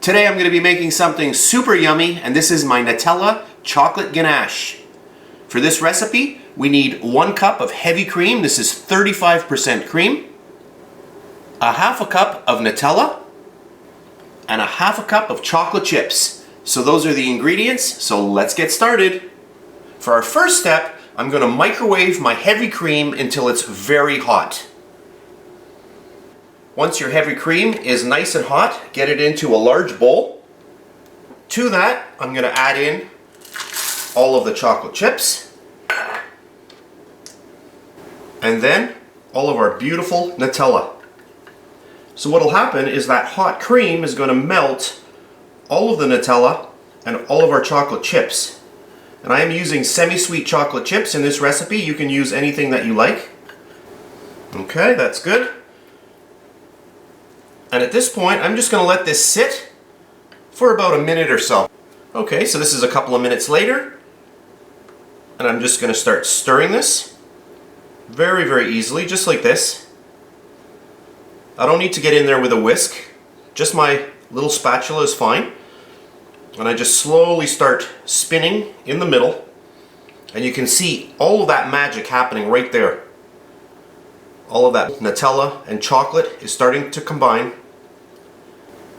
Today I'm going to be making something super yummy, and this is my Nutella chocolate ganache. For this recipe, we need 1 cup of heavy cream. This is 35% cream, a half a cup of Nutella, and a half a cup of chocolate chips. So those are the ingredients, so let's get started. For our first step, I'm going to microwave my heavy cream until it's very hot. Once your heavy cream is nice and hot, get it into a large bowl. To that, I'm going to add in all of the chocolate chips. And then all of our beautiful Nutella. So what will happen is that hot cream is going to melt all of the Nutella and all of our chocolate chips. And I am using semi-sweet chocolate chips in this recipe. You can use anything that you like. Okay, that's good. And at this point, I'm just going to let this sit for about a minute or so. Okay, so this is a couple of minutes later. And I'm just going to start stirring this very, very easily, just like this. I don't need to get in there with a whisk. Just my little spatula is fine. And I just slowly start spinning in the middle. And you can see all of that magic happening right there. All of that Nutella and chocolate is starting to combine.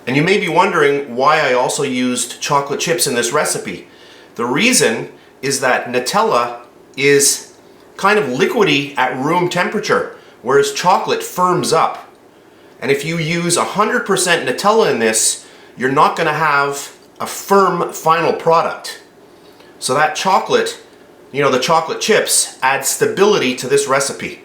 And you may be wondering why I also used chocolate chips in this recipe. The reason is that Nutella is kind of liquidy at room temperature, whereas chocolate firms up. And if you use 100% Nutella in this, you're not going to have a firm final product. So that chocolate, the chocolate chips, add stability to this recipe.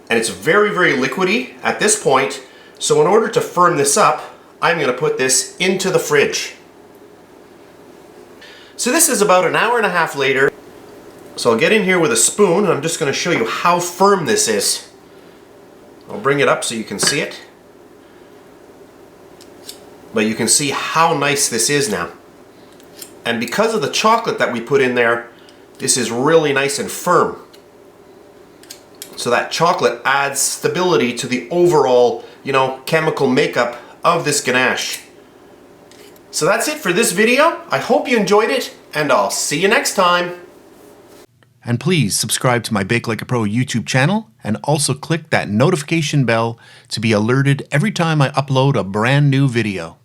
And it's very, very liquidy at this point. So in order to firm this up, I'm going to put this into the fridge. So this is about an hour and a half later. So I'll get in here with a spoon and I'm just going to show you how firm this is. I'll bring it up so you can see it. But you can see how nice this is now. And because of the chocolate that we put in there, this is really nice and firm. So that chocolate adds stability to the overall, chemical makeup of this ganache. So that's it for this video. I hope you enjoyed it, and I'll see you next time. And please subscribe to my BakeLikeAPro YouTube channel, and also click that notification bell to be alerted every time I upload a brand new video.